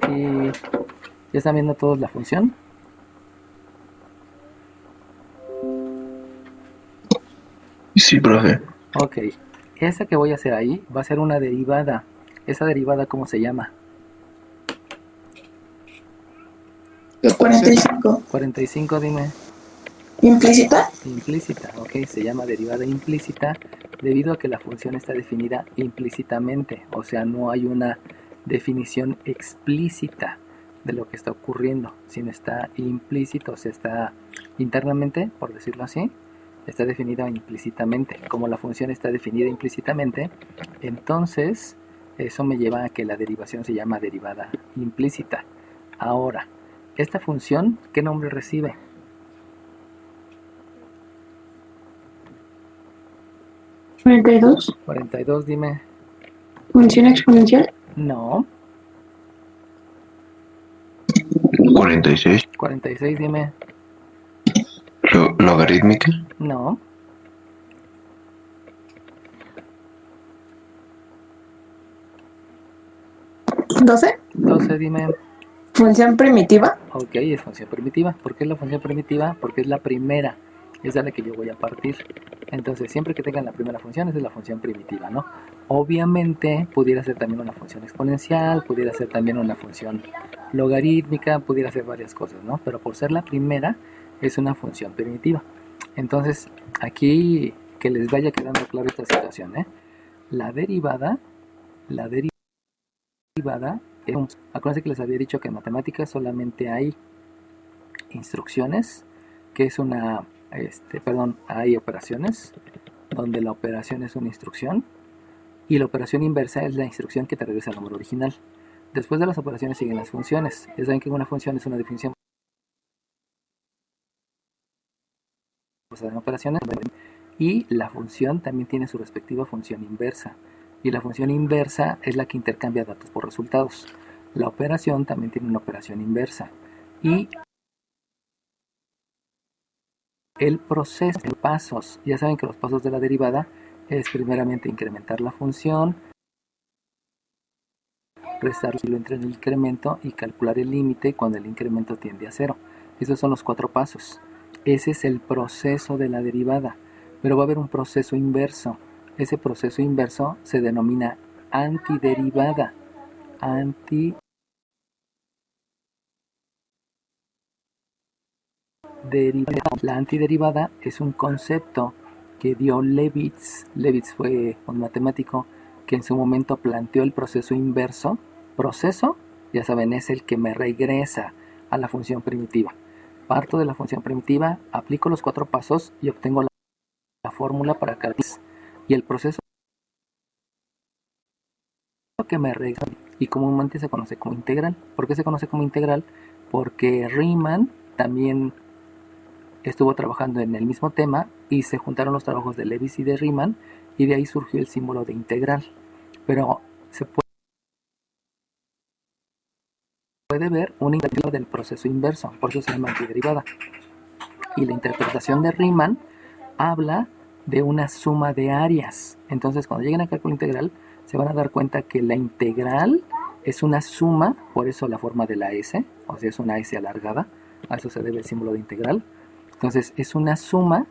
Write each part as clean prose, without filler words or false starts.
Y ya están viendo todos la función. Sí, profe. Ok, esa que voy a hacer ahí va a ser una derivada. ¿Esa derivada cómo se llama? 45. 45, dime. ¿Implícita? Implícita, ok, se llama derivada implícita debido a que la función está definida implícitamente, o sea, no hay una definición explícita de lo que está ocurriendo, sino está implícito, o sea, está internamente, por decirlo así, está definida implícitamente. Como la función está definida implícitamente, entonces eso me lleva a que la derivación se llama derivada implícita. Ahora, esta función, ¿qué nombre recibe? 42. 42, dime. ¿Función exponencial? No. 46. 46, dime. Logarítmica. No. ¿12? 12, dime. ¿Función primitiva? Ok, es función primitiva. ¿Por qué es la función primitiva? Porque es la primera. Es de la que yo voy a partir. Entonces, siempre que tengan la primera función, esa es la función primitiva, ¿no? Obviamente, pudiera ser también una función exponencial, pudiera ser también una función logarítmica, pudiera ser varias cosas, ¿no? Pero por ser la primera, es una función primitiva. Entonces, aquí que les vaya quedando claro esta situación, ¿eh? La derivada acuérdense que les había dicho que en matemáticas solamente hay instrucciones, que es hay operaciones, donde la operación es una instrucción, y la operación inversa es la instrucción que te regresa al número original. Después de las operaciones siguen las funciones. Ya saben que una función es una definición basada en operaciones, y la función también tiene su respectiva función inversa. Y la función inversa es la que intercambia datos por resultados. La operación también tiene una operación inversa. Y el proceso, los pasos, ya saben que los pasos de la derivada es primeramente incrementar la función, restarlo entre el incremento y calcular el límite cuando el incremento tiende a cero. Esos son los 4 pasos. Ese es el proceso de la derivada, pero va a haber un proceso inverso. Ese proceso inverso se denomina antiderivada. La antiderivada es un concepto que dio Levitz. Levitz fue un matemático que en su momento planteó el proceso inverso. Proceso, ya saben, es el que me regresa a la función primitiva. Parto de la función primitiva, aplico los 4 pasos y obtengo la fórmula para calcular. Y el proceso que me regresa y comúnmente se conoce como integral. ¿Por qué se conoce como integral? Porque Riemann también estuvo trabajando en el mismo tema y se juntaron los trabajos de Lewis y de Riemann y de ahí surgió el símbolo de integral. Pero se puede ver una integral del proceso inverso, por eso se llama antiderivada. Y la interpretación de Riemann habla de una suma de áreas. Entonces, cuando lleguen a cálculo integral, se van a dar cuenta que la integral es una suma, por eso la forma de la S, o sea, es una S alargada, a eso se debe el símbolo de integral. Entonces, es una suma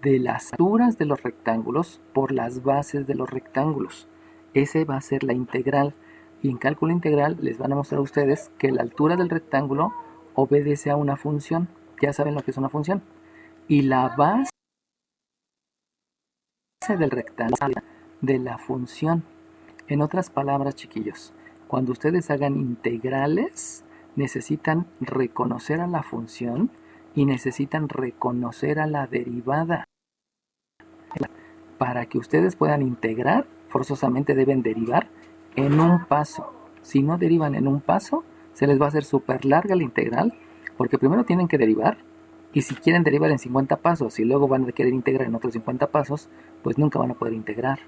de las alturas de los rectángulos por las bases de los rectángulos. Ese va a ser la integral. Y en cálculo integral les van a mostrar a ustedes que la altura del rectángulo obedece a una función. Ya saben lo que es una función. Y la base del rectángulo de la función. En otras palabras, chiquillos, cuando ustedes hagan integrales, necesitan reconocer a la función y necesitan reconocer a la derivada. Para que ustedes puedan integrar, forzosamente deben derivar en un paso. Si no derivan en un paso, se les va a hacer súper larga la integral, porque primero tienen que derivar, y si quieren derivar en 50 pasos y luego van a querer integrar en otros 50 pasos, pues nunca van a poder integrar.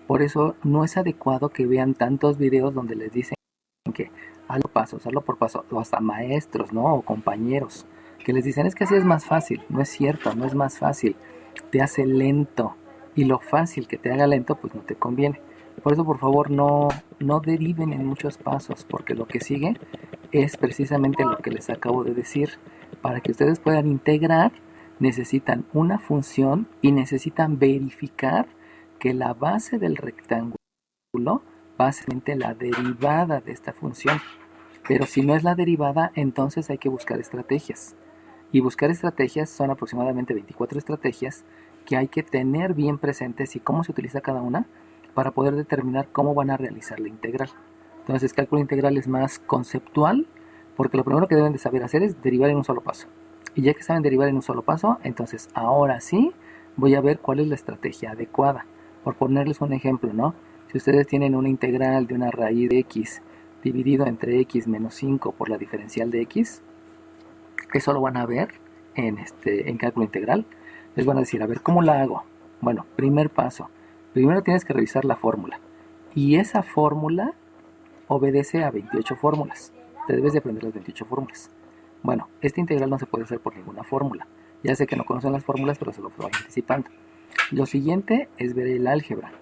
Por eso no es adecuado que vean tantos videos donde les dicen que hazlo por paso, o hasta maestros, ¿no? O compañeros, que les dicen, es que así es más fácil. No es cierto, no es más fácil. Te hace lento. Y lo fácil que te haga lento, pues no te conviene. Por eso, por favor, no deriven en muchos pasos, porque lo que sigue es precisamente lo que les acabo de decir. Para que ustedes puedan integrar, necesitan una función y necesitan verificar que la base del rectángulo, básicamente la derivada de esta función. Pero si no es la derivada, entonces hay que buscar estrategias. Y buscar estrategias son aproximadamente 24 estrategias que hay que tener bien presentes y cómo se utiliza cada una para poder determinar cómo van a realizar la integral. Entonces, cálculo integral es más conceptual, porque lo primero que deben de saber hacer es derivar en un solo paso. Y ya que saben derivar en un solo paso, entonces ahora sí voy a ver cuál es la estrategia adecuada. Por ponerles un ejemplo, ¿no? Si ustedes tienen una integral de una raíz de x dividido entre x menos 5 por la diferencial de x, eso lo van a ver en cálculo integral. Les van a decir, a ver, ¿cómo la hago? Bueno, primer paso. Primero tienes que revisar la fórmula. Y esa fórmula obedece a 28 fórmulas. Te debes de aprender las 28 fórmulas. Bueno, esta integral no se puede hacer por ninguna fórmula. Ya sé que no conocen las fórmulas, pero se lo voy anticipando. Lo siguiente es ver el álgebra.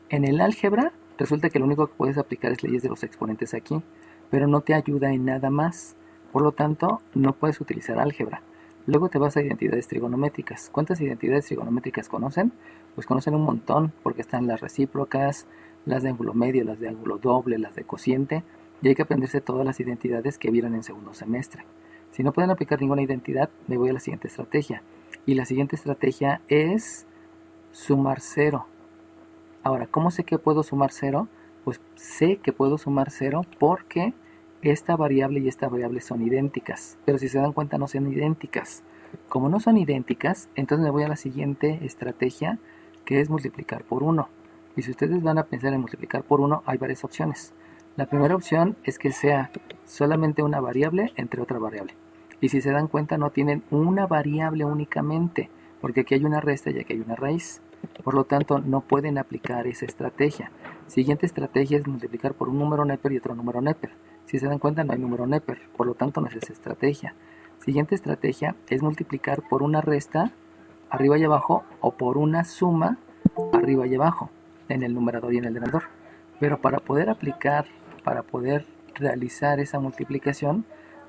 En el álgebra resulta que lo único que puedes aplicar es leyes de los exponentes aquí, pero no te ayuda en nada más. Por lo tanto, no puedes utilizar álgebra. Luego te vas a identidades trigonométricas. ¿Cuántas identidades trigonométricas conocen? Pues conocen un montón, porque están las recíprocas, las de ángulo medio, las de ángulo doble, las de cociente, y hay que aprenderse todas las identidades que vieron en segundo semestre. Si no pueden aplicar ninguna identidad, me voy a la siguiente estrategia. Y la siguiente estrategia es sumar cero. Ahora, ¿cómo sé que puedo sumar cero? Pues sé que puedo sumar cero porque esta variable y esta variable son idénticas. Pero si se dan cuenta, no son idénticas. Como no son idénticas, entonces me voy a la siguiente estrategia, que es multiplicar por 1. Y si ustedes van a pensar en multiplicar por 1, hay varias opciones. La primera opción es que sea solamente una variable entre otra variable. Y si se dan cuenta, no tienen una variable únicamente, porque aquí hay una resta y aquí hay una raíz. Por lo tanto, no pueden aplicar esa estrategia. Siguiente estrategia es multiplicar por un número neper y otro número neper. Si se dan cuenta, no hay número neper, por lo tanto no es esa estrategia. Siguiente estrategia es multiplicar por una resta arriba y abajo o por una suma arriba y abajo en el numerador y en el denominador. Pero para poder aplicar, para poder realizar esa multiplicación,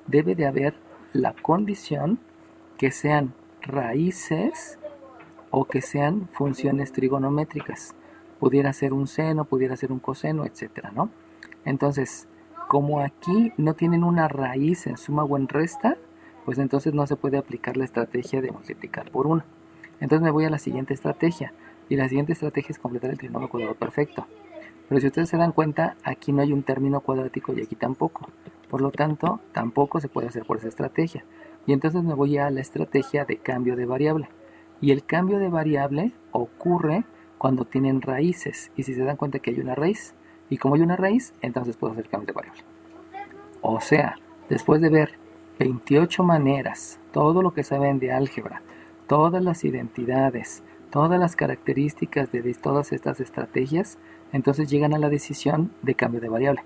debe de haber la condición que sean raíces o que sean funciones trigonométricas. Pudiera ser un seno, pudiera ser un coseno, etcétera, ¿no? Entonces, como aquí no tienen una raíz en suma o en resta, pues entonces no se puede aplicar la estrategia de multiplicar por 1. Entonces me voy a la siguiente estrategia. Y la siguiente estrategia es completar el trinomio cuadrado perfecto. Pero si ustedes se dan cuenta, aquí no hay un término cuadrático y aquí tampoco. Por lo tanto, tampoco se puede hacer por esa estrategia. Y entonces me voy a la estrategia de cambio de variable. Y el cambio de variable ocurre cuando tienen raíces. Y si se dan cuenta que hay una raíz, y como hay una raíz, entonces puedo hacer cambio de variable. O sea, después de ver 28 maneras, todo lo que saben de álgebra, todas las identidades, todas las características de todas estas estrategias, entonces llegan a la decisión de cambio de variable.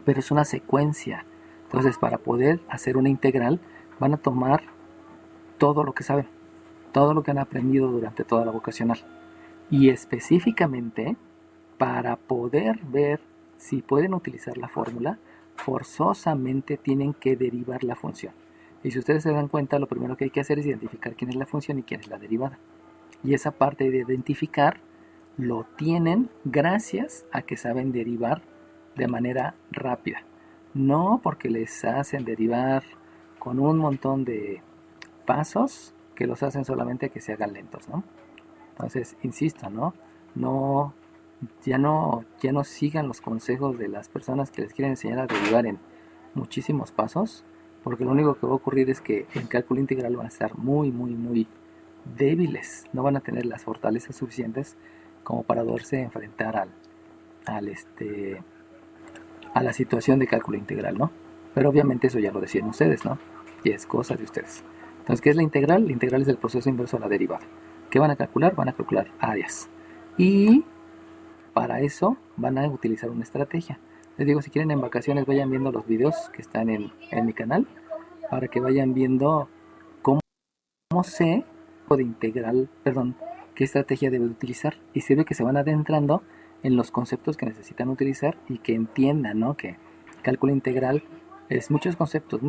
Pero es una secuencia. Entonces, para poder hacer una integral, van a tomar todo lo que saben, todo lo que han aprendido durante toda la vocacional. Y específicamente, para poder ver si pueden utilizar la fórmula, forzosamente tienen que derivar la función. Y si ustedes se dan cuenta, lo primero que hay que hacer es identificar quién es la función y quién es la derivada. Y esa parte de identificar lo tienen gracias a que saben derivar de manera rápida. No porque les hacen derivar con un montón de pasos que los hacen solamente que se hagan lentos, ¿no? Entonces, insisto, ya no sigan los consejos de las personas que les quieren enseñar a derivar en muchísimos pasos, porque lo único que va a ocurrir es que en cálculo integral van a estar muy, muy, muy débiles, no van a tener las fortalezas suficientes como para poderse enfrentar a la situación de cálculo integral, ¿no? Pero obviamente eso ya lo decían ustedes, ¿no? Y es cosa de ustedes. Entonces, ¿qué es la integral? La integral es el proceso inverso a la derivada. ¿Qué van a calcular? Van a calcular áreas. Y para eso van a utilizar una estrategia. Les digo, si quieren en vacaciones vayan viendo los videos que están en mi canal para que vayan viendo cómo sé de integral, perdón, qué estrategia debe utilizar. Y sirve que se van adentrando en los conceptos que necesitan utilizar y que entiendan, ¿no? Que cálculo integral es muchos conceptos,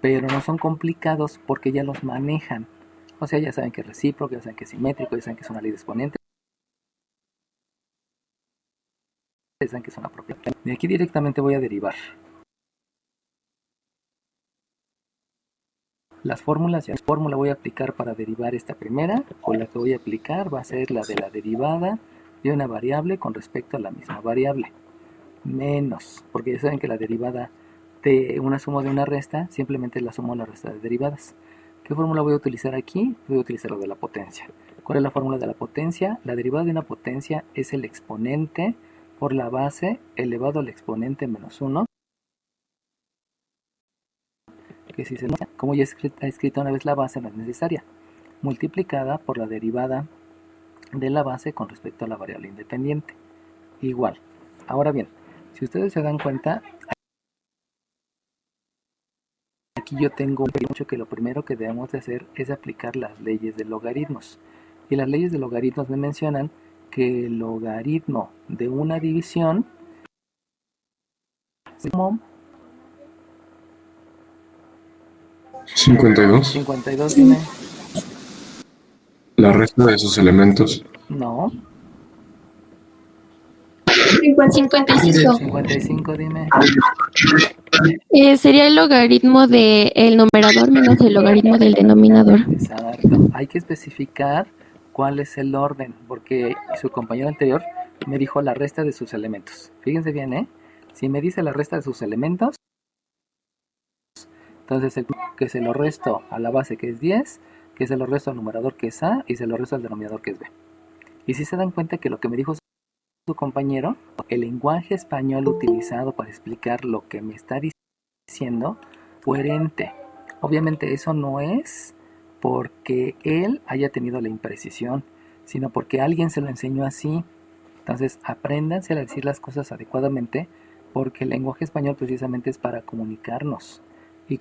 pero no son complicados porque ya los manejan. O sea, ya saben que es recíproco, ya saben que es simétrico, ya saben que es una ley de exponentes, ya saben que es una propiedad. De aquí directamente voy a derivar. Las fórmulas, ya fórmula voy a aplicar para derivar esta primera, o la que voy a aplicar va a ser la de la derivada de una variable con respecto a la misma variable. Menos, porque ya saben que la derivada de una suma o de una resta simplemente es la suma o la resta de derivadas. ¿Qué fórmula voy a utilizar aquí? Voy a utilizar la de la potencia. ¿Cuál es la fórmula de la potencia? La derivada de una potencia es el exponente por la base elevado al exponente menos 1. Que si se nota, como ya está escrita una vez la base, no es necesaria, multiplicada por la derivada de la base con respecto a la variable independiente. Igual. Ahora bien, si ustedes se dan cuenta, aquí yo tengo mucho que lo primero que debemos de hacer es aplicar las leyes de logaritmos. Y las leyes de logaritmos me mencionan que el logaritmo de una división es como 52. 52, dime. La resta de sus elementos. No. 55. 55, dime. Sería el logaritmo del numerador menos el logaritmo del denominador. Exacto. Hay que especificar cuál es el orden, porque su compañero anterior me dijo la resta de sus elementos. Fíjense bien, ¿eh? Si me dice la resta de sus elementos, entonces que se lo resto a la base que es 10, que se lo resto al numerador que es A y se lo resto al denominador que es B. Y si se dan cuenta que lo que me dijo su compañero, el lenguaje español utilizado para explicar lo que me está diciendo, coherente. Obviamente eso no es porque él haya tenido la imprecisión, sino porque alguien se lo enseñó así. Entonces apréndanse a decir las cosas adecuadamente, porque el lenguaje español precisamente es para comunicarnos. Y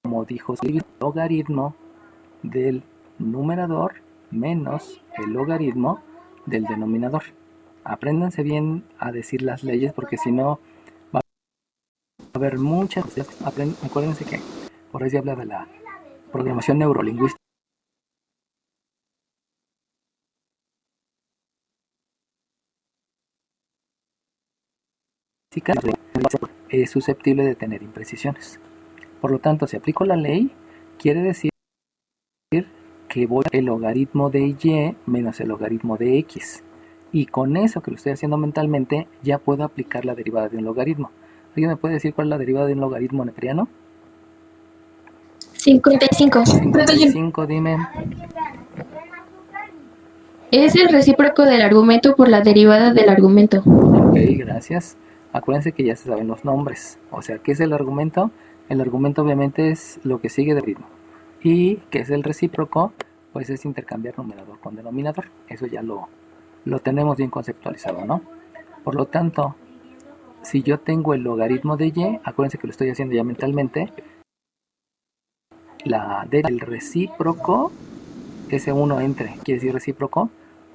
como dijo, el logaritmo del numerador menos el logaritmo del denominador. Apréndanse bien a decir las leyes, porque si no va a haber muchas. Acuérdense que por ahí se habla de la programación neurolingüística. Es susceptible de tener imprecisiones. Por lo tanto, si aplico la ley, quiere decir que voy el logaritmo de y menos el logaritmo de x. Y con eso que lo estoy haciendo mentalmente, ya puedo aplicar la derivada de un logaritmo. ¿Alguien me puede decir cuál es la derivada de un logaritmo neperiano? 55. 55, dime. Es el recíproco del argumento por la derivada del argumento. Ok, gracias. Acuérdense que ya se saben los nombres. O sea, ¿qué es el argumento? El argumento obviamente es lo que sigue del ritmo. Y ¿qué es el recíproco? Pues es intercambiar numerador con denominador. Eso ya lo tenemos bien conceptualizado, ¿no? Por lo tanto, si yo tengo el logaritmo de y, acuérdense que lo estoy haciendo ya mentalmente, el recíproco, ese 1 entre, quiere decir recíproco,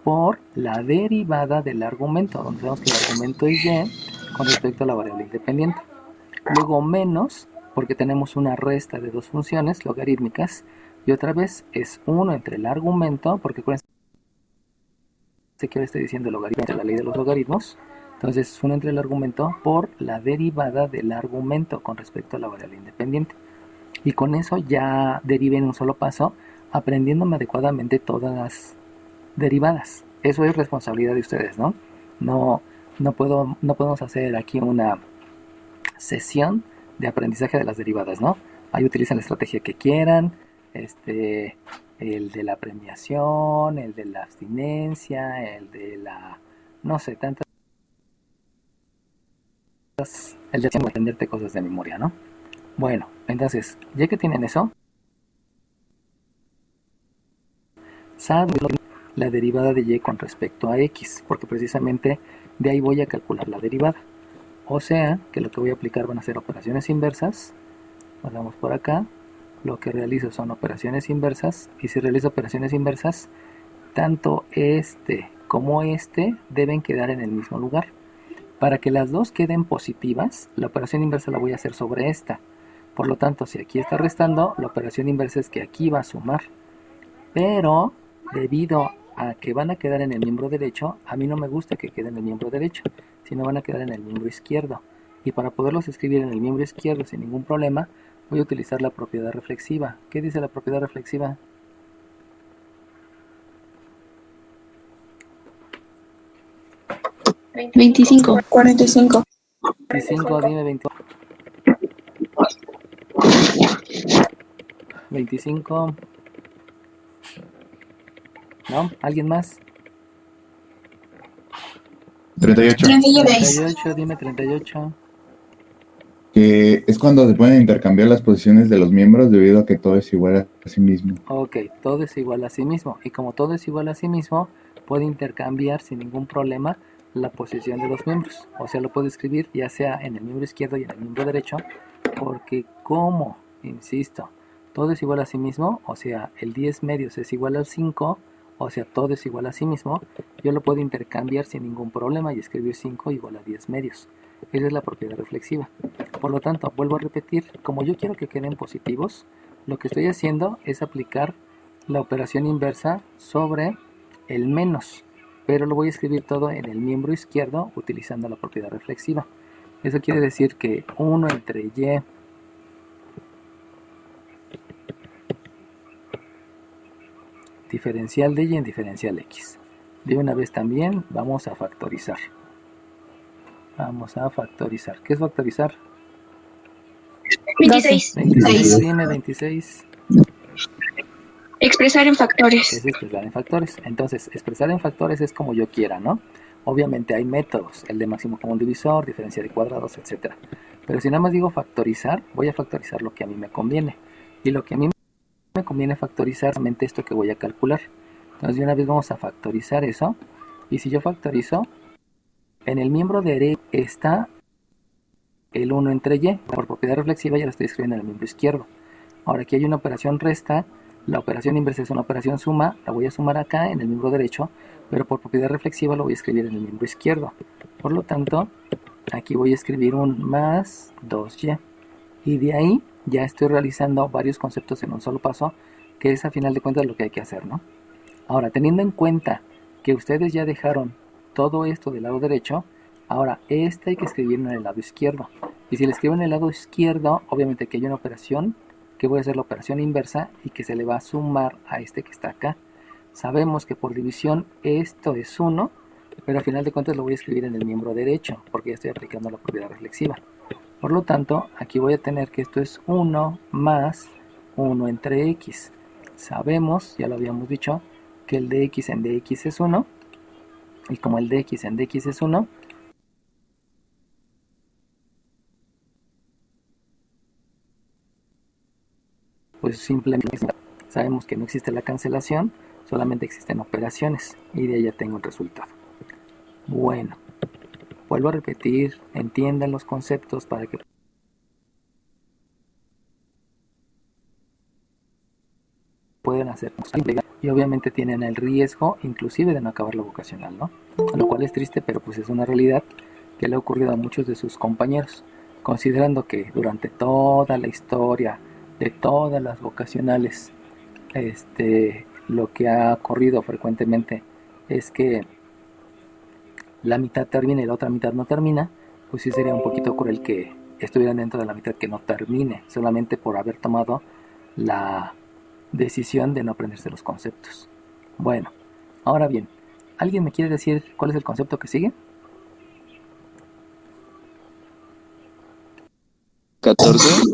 por la derivada del argumento, donde sabemos que el argumento es y con respecto a la variable independiente. Luego menos, porque tenemos una resta de dos funciones logarítmicas, y otra vez es 1 entre el argumento, porque acuérdense que ahora estoy diciendo logaritmo de la ley de los logaritmos, entonces es 1 entre el argumento por la derivada del argumento con respecto a la variable independiente. Y con eso ya derivé en un solo paso, aprendiéndome adecuadamente todas las derivadas. Eso es responsabilidad de ustedes, ¿no? No podemos hacer aquí una sesión de aprendizaje de las derivadas, ¿no? Ahí utilizan la estrategia que quieran, el de la premiación, el de la abstinencia, el de la, no sé, tantas, el de aprenderte cosas de memoria, ¿no? Bueno, entonces, ya que tienen eso, saben la derivada de y con respecto a x, porque precisamente de ahí voy a calcular la derivada. O sea, que lo que voy a aplicar van a ser operaciones inversas. Pasamos por acá. lo que realizo son operaciones inversas, y si realizo operaciones inversas, tanto este como este deben quedar en el mismo lugar. Para que las dos queden positivas, la operación inversa la voy a hacer sobre esta. Por lo tanto, si aquí está restando, la operación inversa es que aquí va a sumar. Pero debido a que van a quedar en el miembro derecho, a mí no me gusta que queden en el miembro derecho, sino van a quedar en el miembro izquierdo. Y para poderlos escribir en el miembro izquierdo sin ningún problema, voy a utilizar la propiedad reflexiva. ¿Qué dice la propiedad reflexiva? Veinticinco. 45. 25, dime 25. 25. ¿No? ¿Alguien más? 38. 38, dime 38. Que es cuando se pueden intercambiar las posiciones de los miembros debido a que todo es igual a sí mismo. Ok, todo es igual a sí mismo. Y como todo es igual a sí mismo, puede intercambiar sin ningún problema la posición de los miembros. O sea, lo puedo escribir ya sea en el miembro izquierdo y en el miembro derecho, porque como, insisto, todo es igual a sí mismo, o sea, el 10 medios es igual al 5, o sea, todo es igual a sí mismo, yo lo puedo intercambiar sin ningún problema y escribir 5 igual a 10 medios. Esa es la propiedad reflexiva. Por lo tanto, vuelvo a repetir, como yo quiero que queden positivos, lo que estoy haciendo es aplicar la operación inversa sobre el menos, pero lo voy a escribir todo en el miembro izquierdo utilizando la propiedad reflexiva. Eso quiere decir que 1 entre y diferencial de y en diferencial x. De una vez también vamos a factorizar. Vamos a factorizar. ¿Qué es factorizar? 26. 26, dime 26. Expresar en Es factores. expresar en factores. Entonces, expresar en factores es como yo quiera, ¿no? Obviamente hay métodos, el de máximo común divisor, diferencia de cuadrados, etc. Pero si nada más digo factorizar, voy a factorizar lo que a mí me conviene. Y lo que a mí me conviene factorizar es solamente esto que voy a calcular. Entonces, de una vez vamos a factorizar eso. Y si yo factorizo, en el miembro derecho está el 1 entre y. Por propiedad reflexiva ya lo estoy escribiendo en el miembro izquierdo. Ahora aquí hay una operación resta. La operación inversa es una operación suma, la voy a sumar acá en el miembro derecho, pero por propiedad reflexiva lo voy a escribir en el miembro izquierdo. Por lo tanto, aquí voy a escribir un más 2y. Y de ahí ya estoy realizando varios conceptos en un solo paso, que es a final de cuentas lo que hay que hacer, ¿no? Ahora, teniendo en cuenta que ustedes ya dejaron todo esto del lado derecho, ahora este hay que escribirlo en el lado izquierdo. Y si lo escribo en el lado izquierdo, obviamente que hay una operación que voy a hacer la operación inversa y que se le va a sumar a este que está acá. Sabemos que por división esto es 1, pero al final de cuentas lo voy a escribir en el miembro derecho, porque ya estoy aplicando la propiedad reflexiva. Por lo tanto, aquí voy a tener que esto es 1 más 1 entre x. Sabemos, ya lo habíamos dicho, que el dx en dx es 1, y como el dx en dx es 1, pues simplemente sabemos que no existe la cancelación, solamente existen operaciones, y de ahí ya tengo el resultado. Bueno, vuelvo a repetir, entiendan los conceptos para que puedan hacer, y obviamente tienen el riesgo inclusive de no acabar la vocacional, ¿no? Lo cual es triste, pero pues es una realidad que le ha ocurrido a muchos de sus compañeros, considerando que durante toda la historia de todas las vocacionales, lo que ha ocurrido frecuentemente es que la mitad termina y la otra mitad no termina, pues sí sería un poquito cruel que estuvieran dentro de la mitad que no termine, solamente por haber tomado la decisión de no aprenderse los conceptos. Bueno, ahora bien, ¿alguien me quiere decir cuál es el concepto que sigue? 14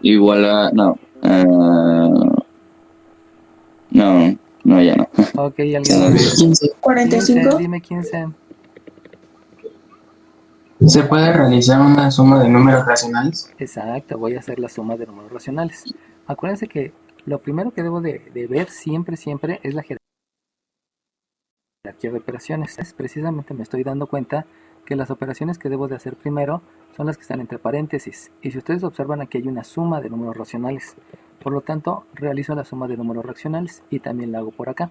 igual a... No. No, ya no. Ok, Se ¿alguien me más? olvidó. 15, 45. dime 15. ¿Se puede realizar una suma de números racionales? Exacto, voy a hacer la suma de números racionales. Acuérdense que lo primero que debo de ver siempre es la jerarquía de operaciones. Precisamente me estoy dando cuenta que las operaciones que debo de hacer primero son las que están entre paréntesis. Y si ustedes observan, aquí hay una suma de números racionales. Por lo tanto, realizo la suma de números racionales y también la hago por acá.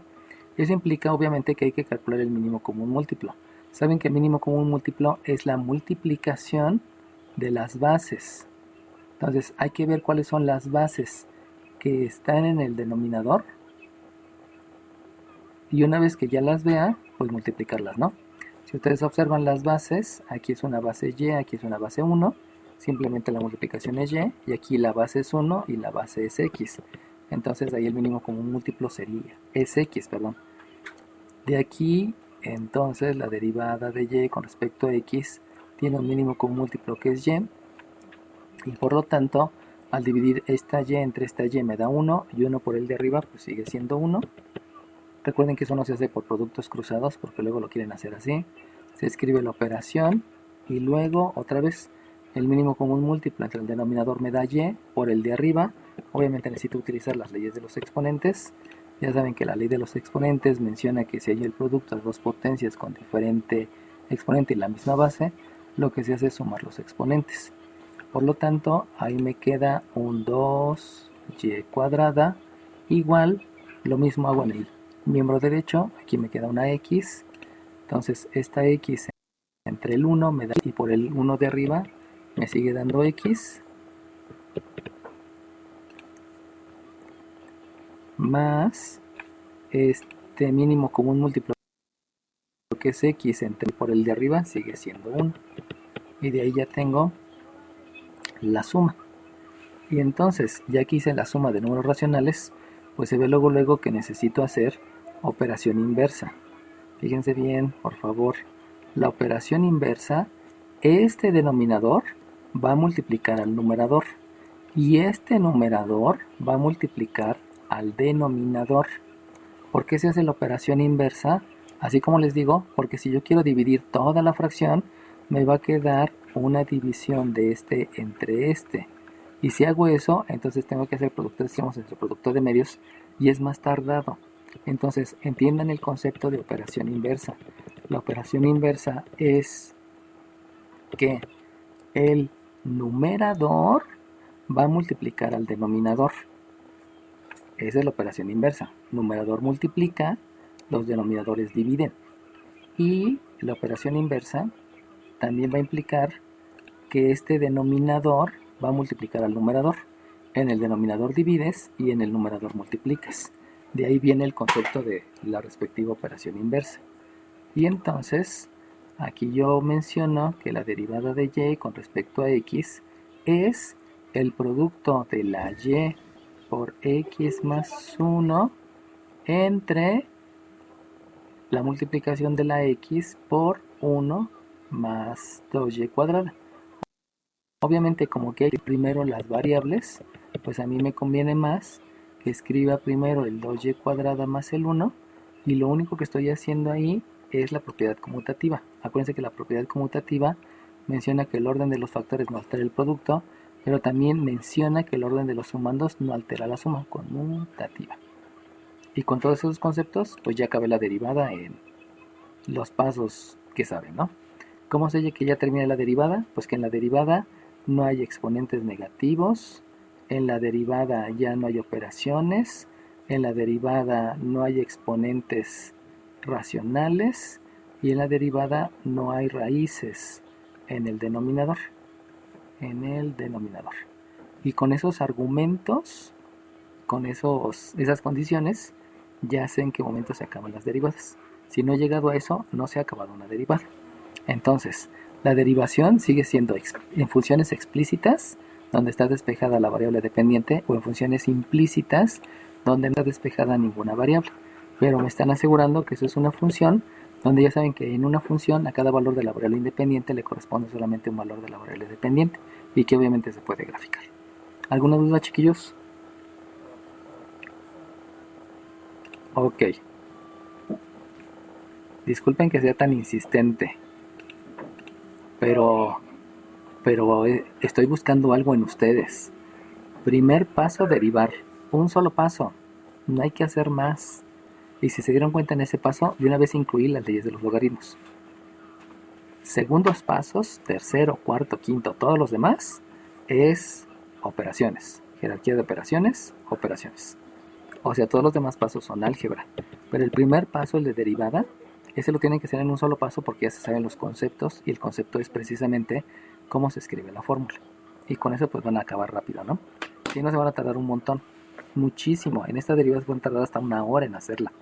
Eso implica obviamente que hay que calcular el mínimo común múltiplo. Saben que el mínimo común múltiplo es la multiplicación de las bases. Entonces hay que ver cuáles son las bases que están en el denominador. Y una vez que ya las vea, pues multiplicarlas, ¿no? Si ustedes observan las bases, aquí es una base y, aquí es una base 1. Simplemente la multiplicación es y aquí la base es 1 y la base es x. Entonces ahí el mínimo común múltiplo sería, es x, perdón. De aquí, entonces la derivada de y con respecto a x tiene un mínimo común múltiplo que es y. Y por lo tanto, al dividir esta y entre esta y me da 1 y 1 por el de arriba pues sigue siendo 1. Recuerden que eso no se hace por productos cruzados porque luego lo quieren hacer así. Se escribe la operación y luego otra vez el mínimo común múltiplo entre el denominador me da y por el de arriba. Obviamente necesito utilizar las leyes de los exponentes. Ya saben que la ley de los exponentes menciona que si hay el producto de dos potencias con diferente exponente y la misma base, lo que se hace es sumar los exponentes. Por lo tanto, ahí me queda un 2y cuadrada igual, lo mismo hago en el miembro derecho, aquí me queda una x, entonces esta x entre el 1 me da, y por el 1 de arriba me sigue dando x, más este mínimo común múltiplo que es x entre por el de arriba sigue siendo 1, y de ahí ya tengo la suma. Y entonces, ya que hice la suma de números racionales, pues se ve luego que necesito hacer operación inversa. Fíjense bien, por favor. La operación inversa, este denominador va a multiplicar al numerador y este numerador va a multiplicar al denominador. ¿Por qué se hace la operación inversa? Así como les digo, porque si yo quiero dividir toda la fracción, me va a quedar una división de este entre este. Y si hago eso, entonces tengo que hacer producto de extremos entre producto de medios y es más tardado. Entonces, entiendan el concepto de operación inversa. La operación inversa es que el numerador va a multiplicar al denominador. Esa es la operación inversa. Numerador multiplica, los denominadores dividen. Y la operación inversa también va a implicar que este denominador va a multiplicar al numerador. En el denominador divides y en el numerador multiplicas. De ahí viene el concepto de la respectiva operación inversa. Y entonces, aquí yo menciono que la derivada de y con respecto a x es el producto de la y por x más 1 entre la multiplicación de la x por 1 más 2y cuadrada. Obviamente, como que hay primero las variables, pues a mí me conviene más que escriba primero el 2y cuadrada más el 1, y lo único que estoy haciendo ahí es la propiedad conmutativa. Acuérdense que la propiedad conmutativa menciona que el orden de los factores no altera el producto, pero también menciona que el orden de los sumandos no altera la suma conmutativa. Y con todos esos conceptos, pues ya acabé la derivada en los pasos que saben, ¿no? ¿Cómo sé que ya terminé la derivada? Pues que en la derivada no hay exponentes negativos, en la derivada ya no hay operaciones, en la derivada no hay exponentes racionales y en la derivada no hay raíces en el denominador. Y con esos argumentos, con esas condiciones, ya sé en qué momento se acaban las derivadas. Si no he llegado a eso, no se ha acabado una derivada. Entonces, la derivación sigue siendo en funciones explícitas, donde está despejada la variable dependiente, o en funciones implícitas, donde no está despejada ninguna variable. Pero me están asegurando que eso es una función, donde ya saben que en una función a cada valor de la variable independiente le corresponde solamente un valor de la variable dependiente, y que obviamente se puede graficar. ¿Alguna duda, chiquillos? Ok. Disculpen que sea tan insistente, pero estoy buscando algo en ustedes. Primer paso, derivar. Un solo paso. No hay que hacer más. Y si se dieron cuenta en ese paso, de una vez incluí las leyes de los logaritmos. segundos pasos, tercero, cuarto, quinto, todos los demás, es operaciones. Jerarquía de operaciones, operaciones. O sea, todos los demás pasos son álgebra. Pero el primer paso, el de derivada, ese lo tienen que hacer en un solo paso porque ya se saben los conceptos y el concepto es precisamente cómo se escribe la fórmula. Y con eso pues van a acabar rápido, ¿no? Si no, se van a tardar un montón, muchísimo. En esta derivada se pueden tardar hasta 1 hora en hacerla.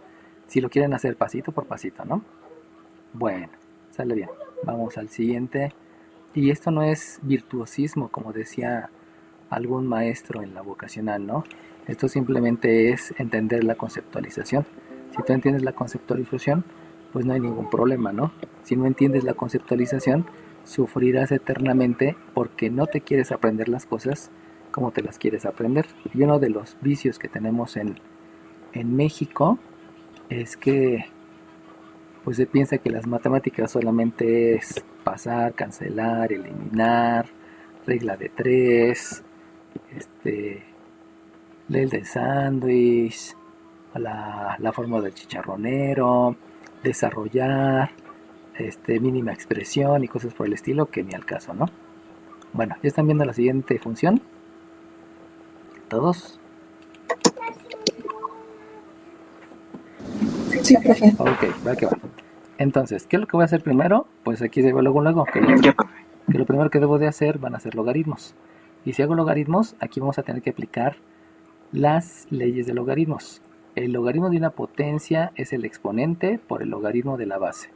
Si lo quieren hacer pasito por pasito, ¿no? Bueno, sale bien. Vamos al siguiente. Y esto no es virtuosismo, como decía algún maestro en la vocacional, ¿no? Esto simplemente es entender la conceptualización. Si tú entiendes la conceptualización, pues no hay ningún problema, ¿no? Si no entiendes la conceptualización, sufrirás eternamente porque no te quieres aprender las cosas como te las quieres aprender. Y uno de los vicios que tenemos en México es que pues se piensa que las matemáticas solamente es pasar, cancelar, eliminar, regla de 3, ley del sándwich, la forma del chicharronero, desarrollar, mínima expresión y cosas por el estilo que ni al caso, ¿no? Bueno, ya están viendo la siguiente función. ¿Todos? Sí, profe. Ok, va que va. Entonces, ¿qué es lo que voy a hacer primero? Pues aquí se ve luego, que lo primero que debo de hacer van a ser logaritmos. Y si hago logaritmos, aquí vamos a tener que aplicar las leyes de logaritmos. El logaritmo de una potencia es el exponente por el logaritmo de la base.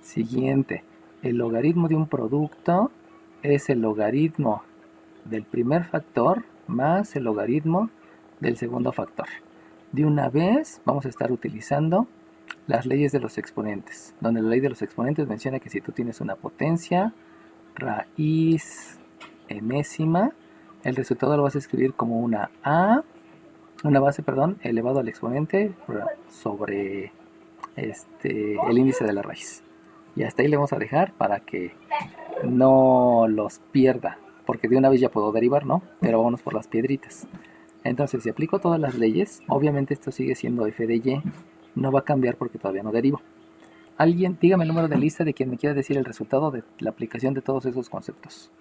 Siguiente, el logaritmo de un producto es el logaritmo del primer factor más el logaritmo del segundo factor. De una vez vamos a estar utilizando las leyes de los exponentes, donde la ley de los exponentes menciona que si tú tienes una potencia, raíz enésima, el resultado lo vas a escribir como una base, elevado al exponente sobre el índice de la raíz. Y hasta ahí le vamos a dejar para que no los pierda, porque de una vez ya puedo derivar, ¿no? Pero vámonos por las piedritas. Entonces, si aplico todas las leyes, obviamente esto sigue siendo f de y, no va a cambiar porque todavía no derivo. Alguien, dígame el número de lista de quien me quiera decir el resultado de la aplicación de todos esos conceptos.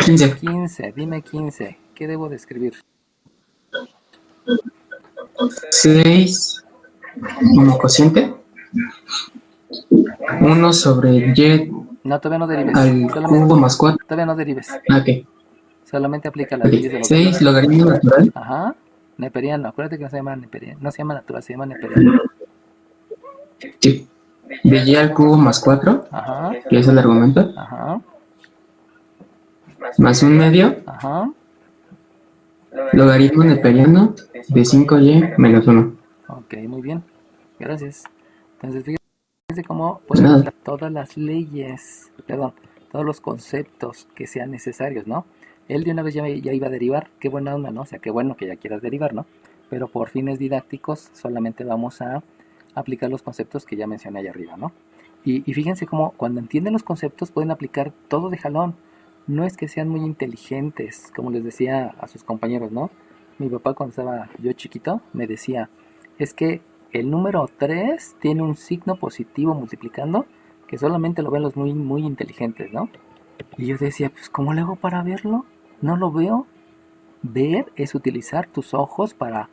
15. 15, dime 15. ¿Qué debo de escribir? 6 como cociente. 1 sobre y No, todavía no derives. al cubo más 4. Todavía no derives. Ok. Solamente aplica las leyes de los 6 logaritmo natural. Ajá. Neperiano. Acuérdate que no se llama neperiano. No se llama natural, se llama neperiano. Sí. De y al cubo más 4, Ajá. que es el argumento. Ajá. Más 1/2. Ajá. Logaritmo neperiano de 5y menos 1. Ok, muy bien. Gracias. Entonces, fíjense cómo podemos aplicar todas las leyes, todos los conceptos que sean necesarios, ¿no? Él de una vez ya iba a derivar. Qué buena onda, ¿no? O sea, qué bueno que ya quieras derivar, ¿no? Pero por fines didácticos solamente vamos a aplicar los conceptos que ya mencioné allá arriba, ¿no? Y fíjense cómo cuando entienden los conceptos pueden aplicar todo de jalón. No es que sean muy inteligentes, como les decía a sus compañeros, ¿no? Mi papá cuando estaba yo chiquito me decía, es que el número 3 tiene un signo positivo multiplicando que solamente lo ven los muy, muy inteligentes, ¿no? Y yo decía, pues ¿cómo le hago para verlo? No lo veo. Ver es utilizar tus ojos para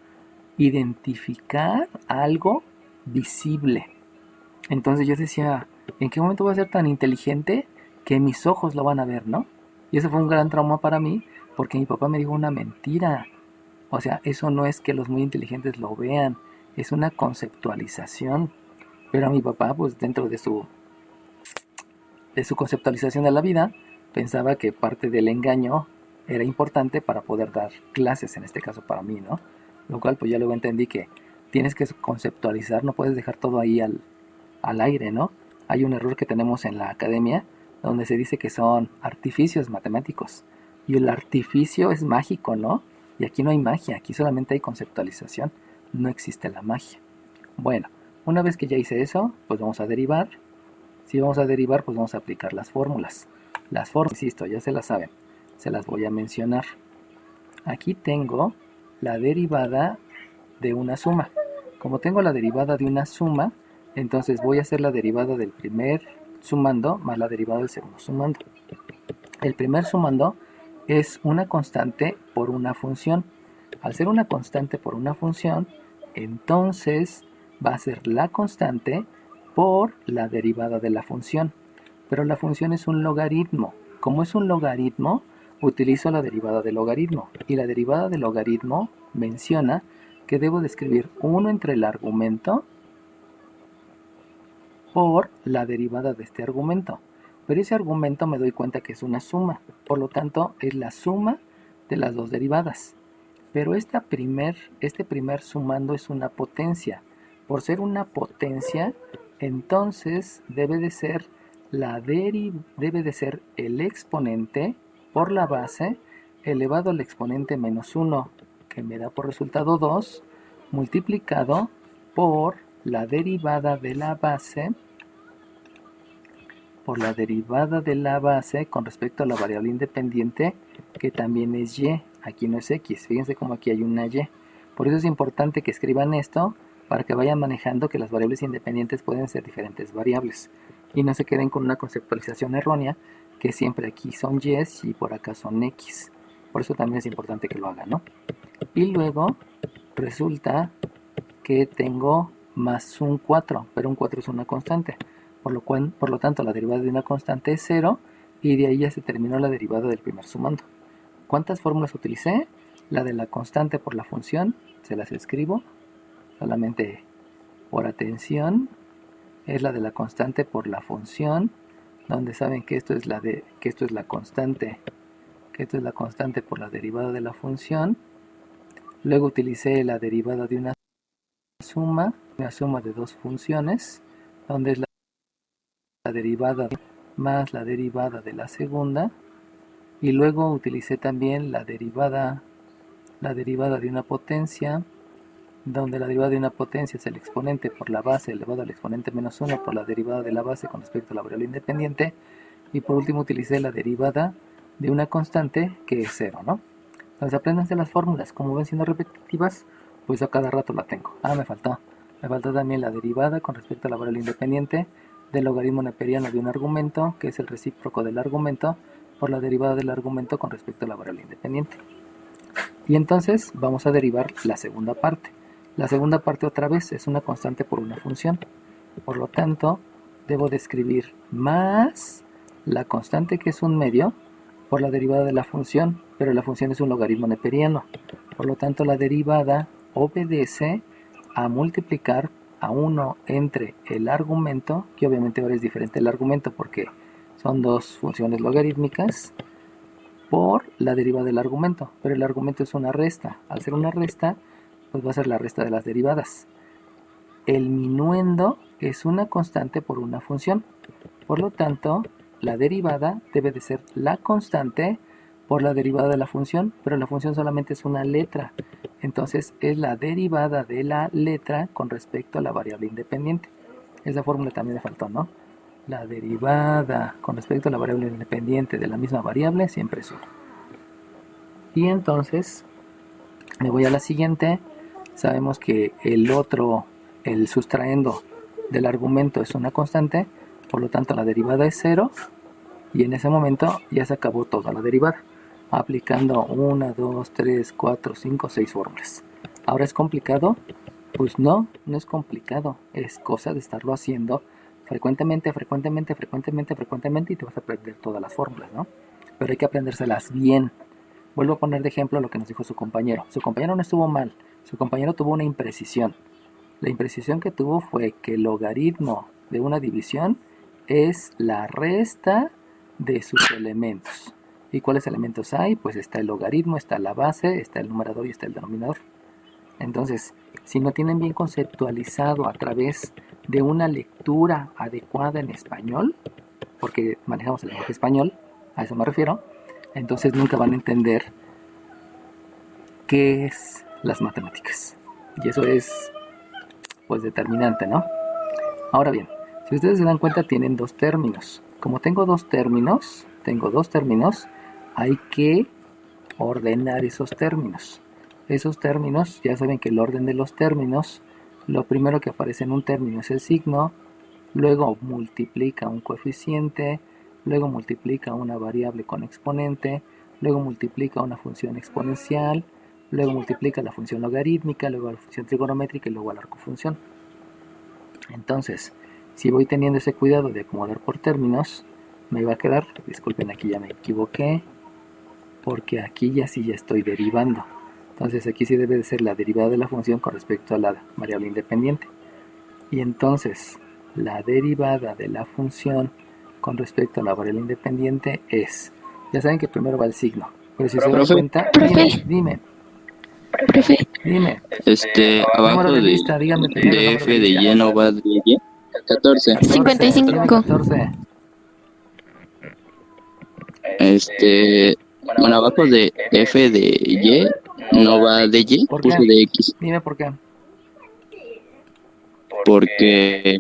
identificar algo visible. Entonces yo decía, ¿en qué momento voy a ser tan inteligente que mis ojos lo van a ver, no? Y eso fue un gran trauma para mí, porque mi papá me dijo una mentira. O sea, eso no es que los muy inteligentes lo vean, es una conceptualización. Pero a mi papá, pues dentro de su conceptualización de la vida, pensaba que parte del engaño era importante para poder dar clases, en este caso para mí, ¿no? Lo cual pues ya luego entendí que tienes que conceptualizar, no puedes dejar todo ahí al aire, ¿no? Hay un error que tenemos en la academia donde se dice que son artificios matemáticos y el artificio es mágico, ¿no? Y aquí no hay magia, aquí solamente hay conceptualización, no existe la magia. Bueno, una vez que ya hice eso, pues vamos a derivar. Si vamos a derivar, pues vamos a aplicar las fórmulas. Las fórmulas, insisto, ya se las saben, se las voy a mencionar. Aquí tengo la derivada de una suma. Como tengo la derivada de una suma, entonces voy a hacer la derivada del primer sumando más la derivada del segundo sumando. El primer sumando es una constante por una función. Al ser una constante por una función, entonces va a ser la constante por la derivada de la función. Pero la función es un logaritmo. Como es un logaritmo, utilizo la derivada del logaritmo. Y la derivada del logaritmo menciona que debo de escribir 1 entre el argumento por la derivada de este argumento. Pero ese argumento me doy cuenta que es una suma. Por lo tanto, es la suma de las dos derivadas. Pero este primer sumando es una potencia. Por ser una potencia, entonces debe de ser el exponente por la base elevado al exponente menos 1, que me da por resultado 2, multiplicado por la derivada de la base con respecto a la variable independiente, que también es y. Aquí no es x. Fíjense como aquí hay una y. Por eso es importante que escriban esto para que vayan manejando que las variables independientes pueden ser diferentes variables. Y no se queden con una conceptualización errónea, que siempre aquí son y y por acá son x. Por eso también es importante que lo hagan, ¿no? Y luego resulta que tengo más un 4, pero un 4 es una constante. Por lo tanto, la derivada de una constante es 0, y de ahí ya se terminó la derivada del primer sumando. ¿Cuántas fórmulas utilicé? La de la constante por la función, se las escribo, solamente por atención. Es la de la constante por la función, donde saben que esto es la constante por la derivada de la función. Luego utilicé la derivada de una suma de dos funciones, donde es la derivada más la derivada de la segunda. Y luego utilicé también la derivada de una potencia, donde la derivada de una potencia es el exponente por la base elevado al exponente menos 1 por la derivada de la base con respecto a la variable independiente. Y por último utilicé la derivada de una constante que es 0, ¿no? Entonces apréndanse las fórmulas. Como ven siendo repetitivas, pues a cada rato la tengo. Me faltó también la derivada con respecto a la variable independiente del logaritmo neperiano de un argumento, que es el recíproco del argumento, por la derivada del argumento con respecto a la variable independiente. Y entonces vamos a derivar la segunda parte. La segunda parte otra vez es una constante por una función. Por lo tanto, debo de escribir más la constante, que es un medio, por la derivada de la función, pero la función es un logaritmo neperiano. Por lo tanto, la derivada obedece a multiplicar a 1 entre el argumento, que obviamente ahora es diferente el argumento porque son dos funciones logarítmicas, por la derivada del argumento. Pero el argumento es una resta. Al ser una resta, pues va a ser la resta de las derivadas. El minuendo es una constante por una función. Por lo tanto, la derivada debe de ser la constante por la derivada de la función, pero la función solamente es una letra. Entonces es la derivada de la letra con respecto a la variable independiente. Esa fórmula también me faltó, ¿no? La derivada con respecto a la variable independiente de la misma variable siempre es 1. Y entonces me voy a la siguiente. Sabemos que el sustraendo del argumento es una constante, por lo tanto la derivada es 0, y en ese momento ya se acabó toda la derivada, aplicando 1, 2, 3, 4, 5, 6 fórmulas. ¿Ahora es complicado? Pues no es complicado, es cosa de estarlo haciendo frecuentemente, y te vas a aprender todas las fórmulas, ¿no? Pero hay que aprendérselas bien. Vuelvo a poner de ejemplo lo que nos dijo su compañero. Su compañero no estuvo mal, su compañero tuvo una imprecisión. La imprecisión que tuvo fue que el logaritmo de una división es la resta de sus elementos. ¿Y cuáles elementos hay? Pues está el logaritmo, está la base, está el numerador y está el denominador. Entonces, si no tienen bien conceptualizado a través de una lectura adecuada en español, porque manejamos el lenguaje español, a eso me refiero, entonces nunca van a entender qué es las matemáticas. Y eso es, pues, determinante, ¿no? Ahora bien, si ustedes se dan cuenta, tienen dos términos. Como tengo dos términos, hay que ordenar esos términos. Esos términos, ya saben que el orden de los términos, lo primero que aparece en un término es el signo, luego multiplica un coeficiente, luego multiplica una variable con exponente, luego multiplica una función exponencial, luego multiplica la función logarítmica, luego la función trigonométrica y luego la arcofunción. Entonces, si voy teniendo ese cuidado de acomodar por términos, me va a quedar, disculpen, aquí ya me equivoqué, porque aquí ya sí ya estoy derivando. Entonces aquí sí debe de ser la derivada de la función con respecto a la variable independiente. Y entonces la derivada de la función con respecto a la variable independiente es, ya saben que primero va el signo, pero si se dan Profe. cuenta, dime, Profe, Abajo número de de, lista, dígame primero el de número F de de lista. Y no va de Y. 14. 55. Dime 14. Bueno, abajo de F de Y no va de Y, ¿Por puse qué? de X. Dime por qué. Porque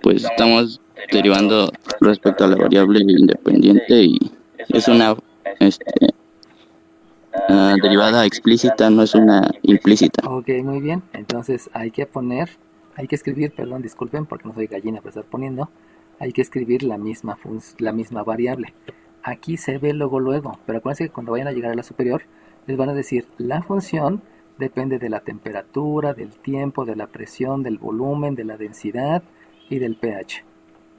pues estamos derivando respecto a la variable independiente y es una derivada explícita, no es una implícita. Ok, muy bien. Entonces hay que escribir, perdón, disculpen porque no soy gallina para estar poniendo, hay que escribir la misma variable. Aquí se ve luego, pero acuérdense que cuando vayan a llegar a la superior, les van a decir la función depende de la temperatura, del tiempo, de la presión, del volumen, de la densidad y del pH.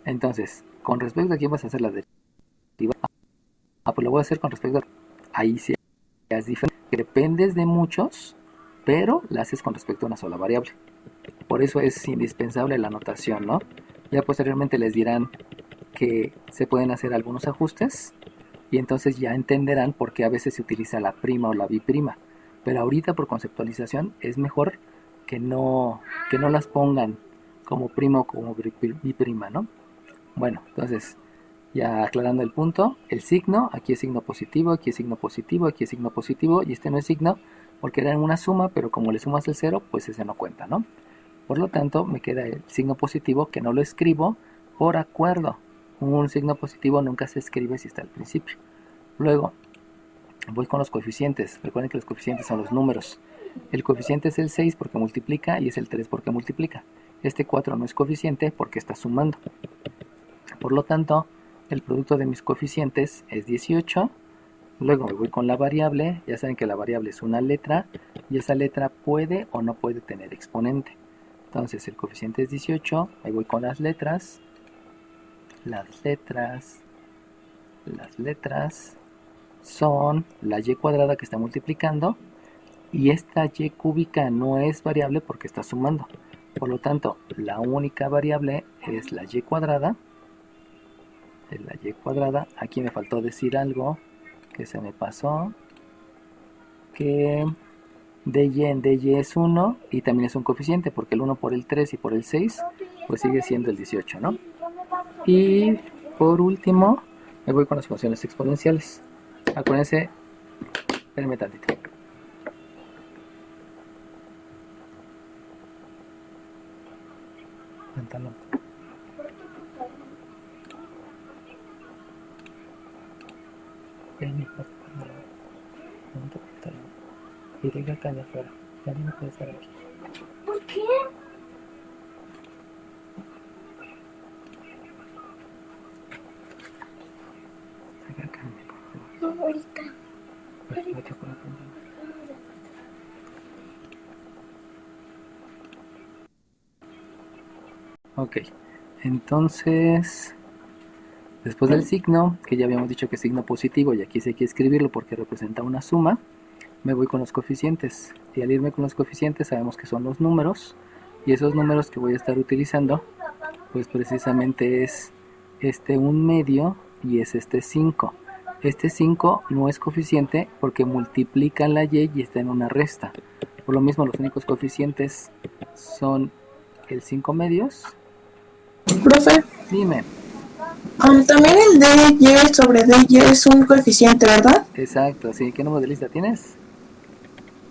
Entonces, con respecto a quién vas a hacer la deriva, pues lo voy a hacer con respecto a... Ahí sí es diferente. Dependes de muchos, pero la haces con respecto a una sola variable. Por eso es indispensable la anotación, ¿no? Ya posteriormente les dirán que se pueden hacer algunos ajustes y entonces ya entenderán por qué a veces se utiliza la prima o la biprima. Pero ahorita por conceptualización es mejor que no las pongan como prima o como biprima, ¿no? Bueno, entonces ya aclarando el punto, el signo, aquí es signo positivo, aquí es signo positivo, aquí es signo positivo y este no es signo porque era una suma, pero como le sumas el 0, pues ese no cuenta, ¿no? Por lo tanto, me queda el signo positivo que no lo escribo por acuerdo. Un signo positivo nunca se escribe si está al principio. Luego, voy con los coeficientes. Recuerden que los coeficientes son los números. El coeficiente es el 6 porque multiplica y es el 3 porque multiplica. Este 4 no es coeficiente porque está sumando. Por lo tanto, el producto de mis coeficientes es 18. Luego me voy con la variable. Ya saben que la variable es una letra y esa letra puede o no puede tener exponente. Entonces el coeficiente es 18. Ahí voy con las letras. Las letras son la y cuadrada que está multiplicando y esta y cúbica no es variable porque está sumando. Por lo tanto, la única variable es la y cuadrada. Aquí me faltó decir algo que se me pasó, que dy en dy es 1 y también es un coeficiente porque el 1 por el 3 y por el 6 pues sigue siendo el 18, ¿no? Y por último me voy con las funciones exponenciales. Acuérdense, espérenme tantito. Pantalón. Ven, pantalón. Y deja acá de afuera. Ya no puede estar aquí. ¿Por qué? Saca acá, por favor. Ahorita. Pues, vete por la pantalón. Ok, entonces después del signo, que ya habíamos dicho que es signo positivo y aquí sí hay que escribirlo porque representa una suma, me voy con los coeficientes y al irme con los coeficientes sabemos que son los números y esos números que voy a estar utilizando pues precisamente es este 1/2 y es este 5. Este 5 no es coeficiente porque multiplica la y está en una resta. Por lo mismo los únicos coeficientes son el 5/2. Profe, Dime. también el dy sobre dy es un coeficiente, ¿verdad? Exacto, sí. ¿Qué número de lista tienes?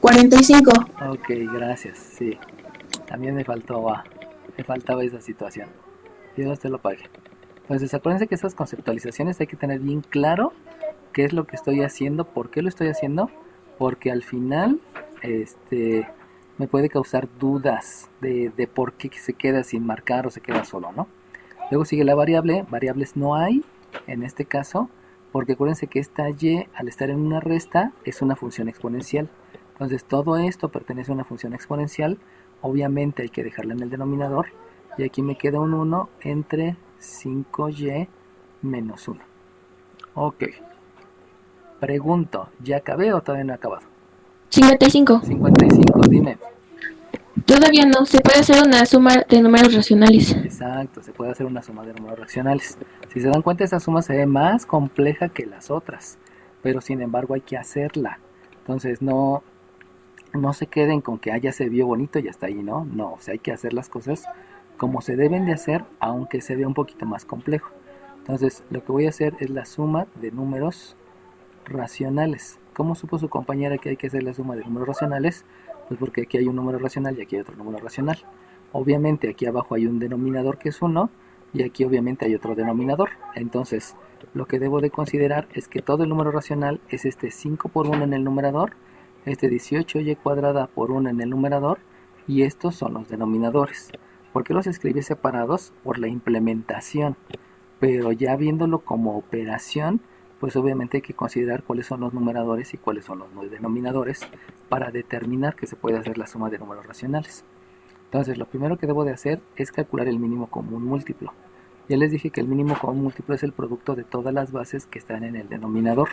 45. Ok, gracias, sí. También me faltaba esa situación. Dios te lo pague. Entonces, acuérdense que esas conceptualizaciones hay que tener bien claro qué es lo que estoy haciendo, por qué lo estoy haciendo, porque al final, me puede causar dudas de por qué se queda sin marcar o se queda solo, ¿no? Luego sigue la variable, variables no hay en este caso, porque acuérdense que esta y al estar en una resta es una función exponencial. Entonces todo esto pertenece a una función exponencial, obviamente hay que dejarla en el denominador, y aquí me queda un 1 entre 5y menos 1. Ok. Pregunto, ¿ya acabé o todavía no he acabado? 55. 55, dime. Todavía no. Se puede hacer una suma de números racionales. Exacto, se puede hacer una suma de números racionales. Si se dan cuenta, esta suma se ve más compleja que las otras, pero sin embargo hay que hacerla. Entonces no se queden con que ya se vio bonito y hasta ahí, ¿no? No, o sea, hay que hacer las cosas como se deben de hacer, aunque se vea un poquito más complejo. Entonces, lo que voy a hacer es la suma de números racionales. ¿Cómo supo su compañera que hay que hacer la suma de números racionales? Pues porque aquí hay un número racional y aquí hay otro número racional. Obviamente aquí abajo hay un denominador que es 1 y aquí obviamente hay otro denominador. Entonces, lo que debo de considerar es que todo el número racional es este 5 por 1 en el numerador, este 18y cuadrada por 1 en el numerador, y estos son los denominadores. ¿Por qué los escribí separados? Por la implementación. Pero ya viéndolo como operación, pues obviamente hay que considerar cuáles son los numeradores y cuáles son los denominadores para determinar que se puede hacer la suma de números racionales. Entonces, lo primero que debo de hacer es calcular el mínimo común múltiplo. Ya les dije que el mínimo común múltiplo es el producto de todas las bases que están en el denominador.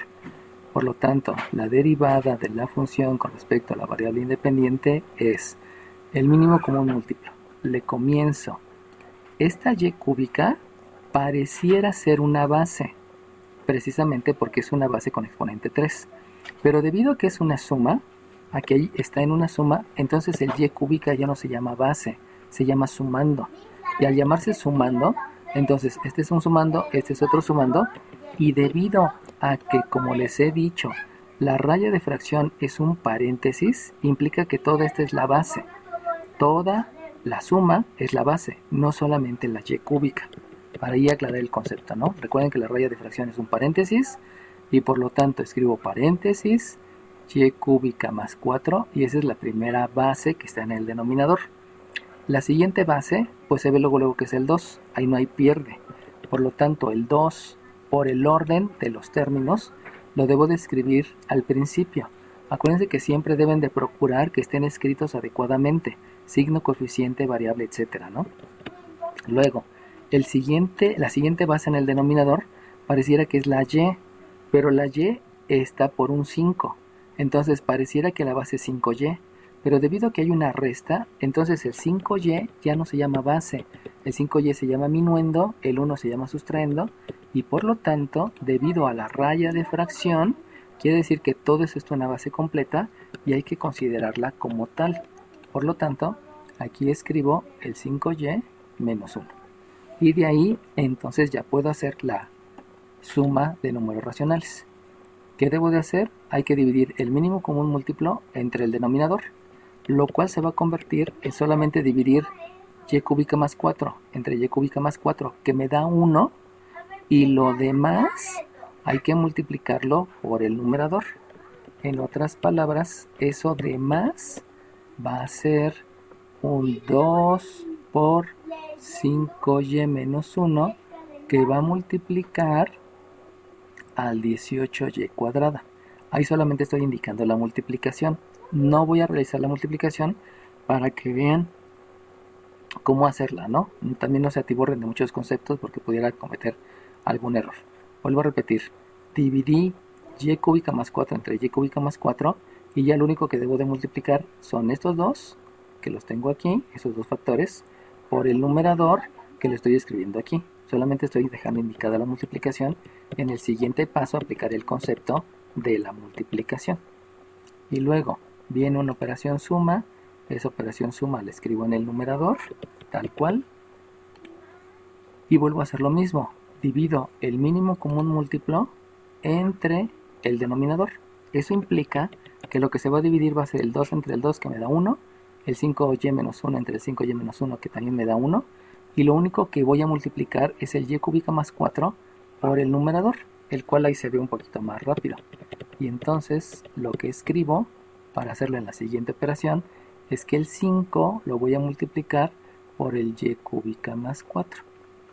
Por lo tanto, la derivada de la función con respecto a la variable independiente es el mínimo común múltiplo. Le comienzo. Esta y cúbica pareciera ser una base, precisamente porque es una base con exponente 3. Pero debido a que es una suma, aquí está en una suma, entonces el y cúbica ya no se llama base, se llama sumando. Y al llamarse sumando, entonces este es un sumando, este es otro sumando, y debido a que, como les he dicho, la raya de fracción es un paréntesis, implica que toda esta es la base. Toda la suma es la base, no solamente la y cúbica. Para ahí aclarar el concepto, ¿no? Recuerden que la raya de fracción es un paréntesis, y por lo tanto escribo paréntesis, y cúbica más 4, y esa es la primera base que está en el denominador. La siguiente base, pues se ve luego que es el 2, ahí no hay pierde. Por lo tanto, el 2, por el orden de los términos, lo debo de escribir al principio. Acuérdense que siempre deben de procurar que estén escritos adecuadamente, signo, coeficiente, variable, etcétera, ¿no? Luego, la siguiente base en el denominador pareciera que es la y, pero la y está por un 5. Entonces pareciera que la base es 5y, pero debido a que hay una resta, entonces el 5y ya no se llama base, el 5y se llama minuendo, el 1 se llama sustraendo, y por lo tanto, debido a la raya de fracción, quiere decir que todo es esto una base completa y hay que considerarla como tal. Por lo tanto, aquí escribo el 5y menos 1. Y de ahí, entonces ya puedo hacer la suma de números racionales. ¿Qué debo de hacer? Hay que dividir el mínimo común múltiplo entre el denominador, lo cual se va a convertir en solamente dividir y cúbica más 4 entre y cúbica más 4, que me da 1, y lo demás hay que multiplicarlo por el numerador. En otras palabras, eso de más va a ser un 2 por 5y menos 1, que va a multiplicar al 18y cuadrada. Ahí solamente estoy indicando la multiplicación. No voy a realizar la multiplicación para que vean cómo hacerla, ¿no? También no se atiborren de muchos conceptos porque pudiera cometer algún error. Vuelvo a repetir. Dividí y cúbica más 4 entre y cúbica más 4, y ya lo único que debo de multiplicar son estos dos, que los tengo aquí, esos dos factores, por el numerador que lo estoy escribiendo aquí. Solamente estoy dejando indicada la multiplicación. En el siguiente paso aplicaré el concepto de la multiplicación. Y luego viene una operación suma. Esa operación suma la escribo en el numerador, tal cual. Y vuelvo a hacer lo mismo. Divido el mínimo común múltiplo entre el denominador. Eso implica que lo que se va a dividir va a ser el 2 entre el 2, que me da 1, el 5y menos 1 entre el 5y menos 1, que también me da 1, y lo único que voy a multiplicar es el y cúbica más 4 por el numerador, el cual ahí se ve un poquito más rápido. Y entonces lo que escribo para hacerlo en la siguiente operación es que el 5 lo voy a multiplicar por el y cúbica más 4.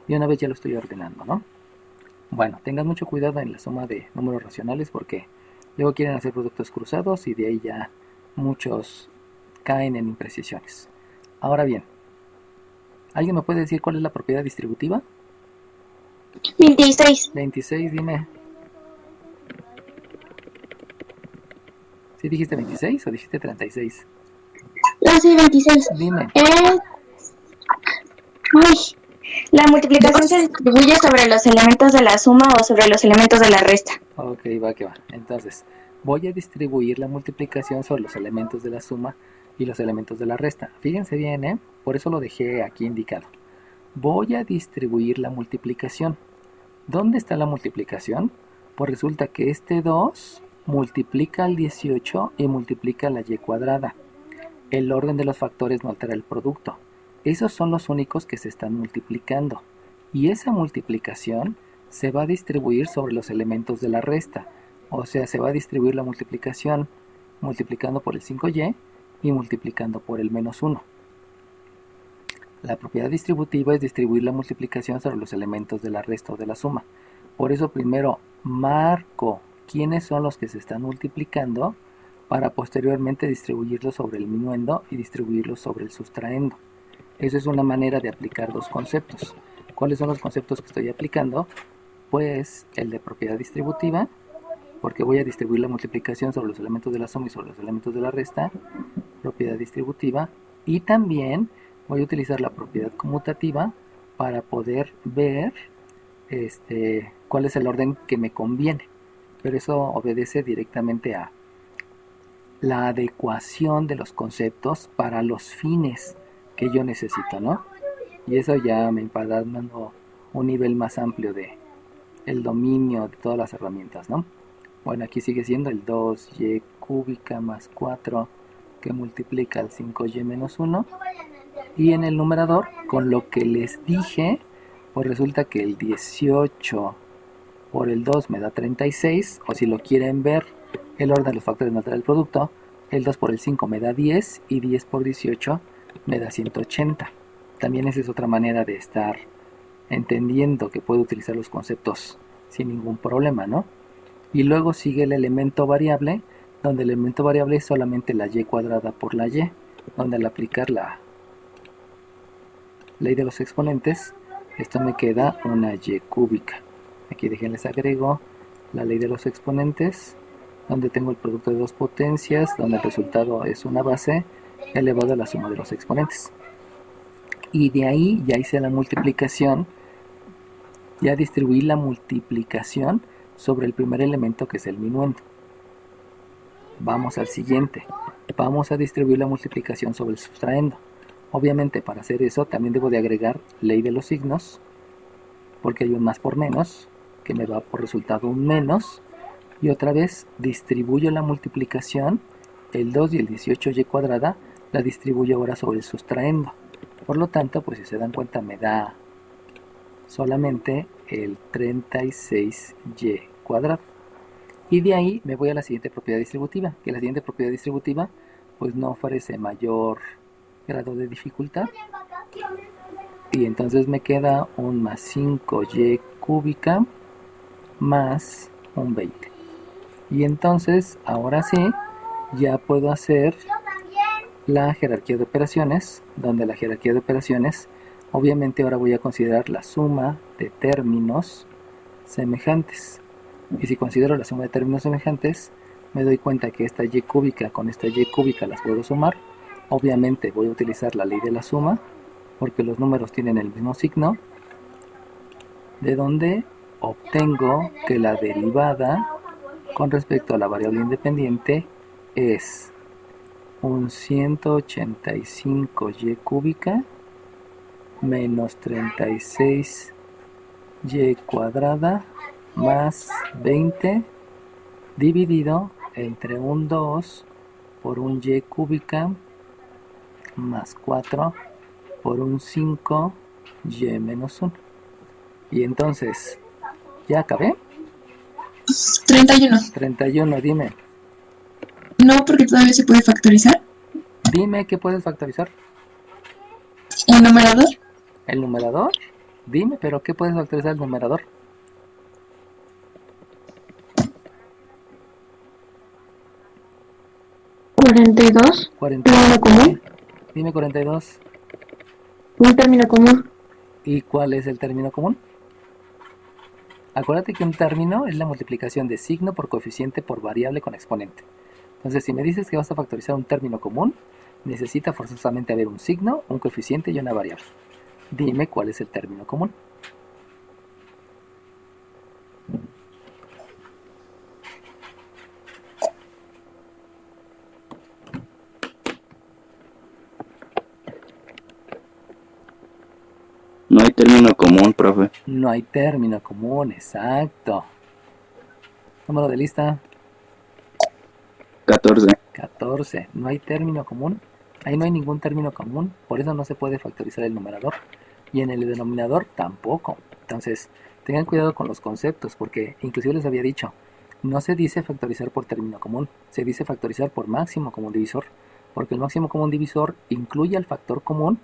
Y una vez ya lo estoy ordenando, ¿no? Bueno, tengan mucho cuidado en la suma de números racionales porque luego quieren hacer productos cruzados y de ahí ya muchos caen en imprecisiones. Ahora bien, ¿alguien me puede decir cuál es la propiedad distributiva? 26. 26, dime. ¿Sí dijiste 26 o dijiste 36? No, sí, 26. Dime. Uy, la multiplicación se distribuye sobre los elementos de la suma o sobre los elementos de la resta. Ok, va que va. Entonces, voy a distribuir la multiplicación sobre los elementos de la suma y los elementos de la resta. Fíjense bien, ¿eh? Por eso lo dejé aquí indicado. Voy a distribuir la multiplicación. ¿Dónde está la multiplicación? Pues resulta que este 2 multiplica al 18 y multiplica la y cuadrada. El orden de los factores no altera el producto. Esos son los únicos que se están multiplicando. Y esa multiplicación se va a distribuir sobre los elementos de la resta. O sea, se va a distribuir la multiplicación multiplicando por el 5y y multiplicando por el menos 1. La propiedad distributiva es distribuir la multiplicación sobre los elementos de la resta o de la suma. Por eso primero marco quiénes son los que se están multiplicando para posteriormente distribuirlos sobre el minuendo y distribuirlos sobre el sustraendo. Eso es una manera de aplicar dos conceptos. ¿Cuáles son los conceptos que estoy aplicando? Pues el de propiedad distributiva, porque voy a distribuir la multiplicación sobre los elementos de la suma y sobre los elementos de la resta, propiedad distributiva, y también voy a utilizar la propiedad conmutativa para poder ver cuál es el orden que me conviene. Pero eso obedece directamente a la adecuación de los conceptos para los fines que yo necesito, ¿no? Y eso ya me va dando un nivel más amplio de el dominio de todas las herramientas, ¿no? Bueno, aquí sigue siendo el 2y cúbica más 4 que multiplica el 5y menos 1. Y en el numerador, con lo que les dije, pues resulta que el 18 por el 2 me da 36, o si lo quieren ver, el orden de los factores no altera el producto, el 2 por el 5 me da 10 y 10 por 18 me da 180. También esa es otra manera de estar entendiendo que puedo utilizar los conceptos sin ningún problema, ¿no? Y luego sigue el elemento variable, donde el elemento variable es solamente la y cuadrada por la y, donde al aplicar la ley de los exponentes, esto me queda una y cúbica. Aquí déjenles agrego la ley de los exponentes, donde tengo el producto de dos potencias, donde el resultado es una base elevado a la suma de los exponentes. Y de ahí ya hice la multiplicación, ya distribuí la multiplicación sobre el primer elemento que es el minuendo. Vamos al siguiente. Vamos a distribuir la multiplicación sobre el sustraendo. Obviamente para hacer eso también debo de agregar ley de los signos, porque hay un más por menos, que me va por resultado un menos. Y otra vez distribuyo la multiplicación, el 2 y el 18y cuadrada, la distribuyo ahora sobre el sustraendo. Por lo tanto, pues si se dan cuenta me da solamente el 36y cuadrado. Y de ahí me voy a la siguiente propiedad distributiva, que la siguiente propiedad distributiva pues no ofrece mayor grado de dificultad. Y entonces me queda un más 5y cúbica más un 20. Y entonces, ahora sí, ya puedo hacer la jerarquía de operaciones, donde la jerarquía de operaciones, obviamente ahora voy a considerar la suma de términos semejantes. Y si considero la suma de términos semejantes, me doy cuenta que esta y cúbica con esta y cúbica las puedo sumar. Obviamente voy a utilizar la ley de la suma, porque los números tienen el mismo signo, de donde obtengo que la derivada con respecto a la variable independiente es un 185y cúbica menos 36y cuadrada más 20 dividido entre un 2 por un y cúbica más 4 por un 5y menos 1. Y entonces, ¿ya acabé? 31. 31, dime. No, porque todavía se puede factorizar. Dime qué puedes factorizar. El numerador. ¿El numerador? Dime, ¿pero qué puedes factorizar el numerador? ¿42? 42. ¿Término común? Dime 42. Un término común. ¿Y cuál es el término común? Acuérdate que un término es la multiplicación de signo por coeficiente por variable con exponente. Entonces, si me dices que vas a factorizar un término común, necesita forzosamente haber un signo, un coeficiente y una variable. Dime cuál es el término común. No hay término común, profe. No hay término común, exacto. Número de lista. 14. 14. No hay término común. Ahí no hay ningún término común. Por eso no se puede factorizar el numerador. Y en el denominador tampoco. Entonces, tengan cuidado con los conceptos. Porque inclusive les había dicho, no se dice factorizar por término común. Se dice factorizar por máximo común divisor. Porque el máximo común divisor incluye al factor común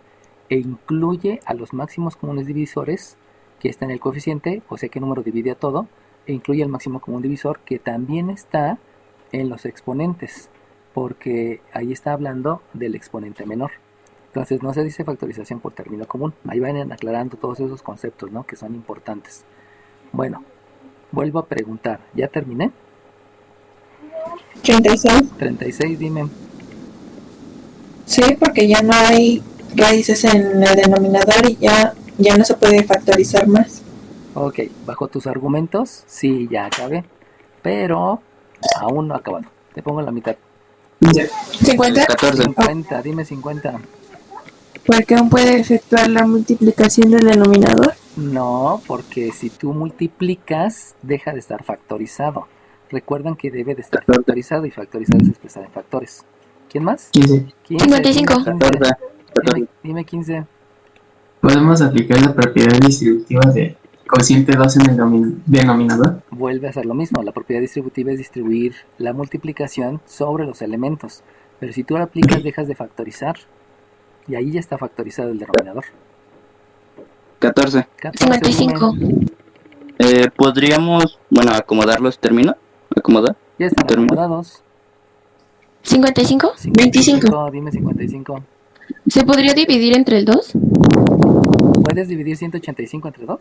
e incluye a los máximos comunes divisores que está en el coeficiente, o sea que número divide a todo, e incluye el máximo común divisor que también está en los exponentes, porque ahí está hablando del exponente menor. Entonces no se dice factorización por término común. Ahí van aclarando todos esos conceptos, ¿no?, que son importantes. Bueno, vuelvo a preguntar. ¿Ya terminé? 36. 36, dime. Sí, porque ya no hay raíces en el denominador y ya no se puede factorizar más. Ok, bajo tus argumentos, sí, ya acabé, pero aún no he acabado. Te pongo la mitad. 50. 14. 50, dime 50. Porque aún puede efectuar la multiplicación del denominador. No, porque si tú multiplicas, deja de estar factorizado. Recuerdan que debe de estar factorizado y factorizado es expresar en factores. ¿Quién más? 15. 15, 55. Dime 15. Dime 15. Podemos aplicar la propiedad distributiva de cociente 2 en el denominador. Vuelve a hacer lo mismo. La propiedad distributiva es distribuir la multiplicación sobre los elementos. Pero si tú la aplicas, dejas de factorizar. Y ahí ya está factorizado el denominador. 14. 14, dime. 55. Podríamos, bueno, acomodar los términos. Acomodar. Ya están Termino. acomodados. 55. 55, dime 55. ¿Se podría dividir entre el 2? ¿Puedes dividir 185 entre 2?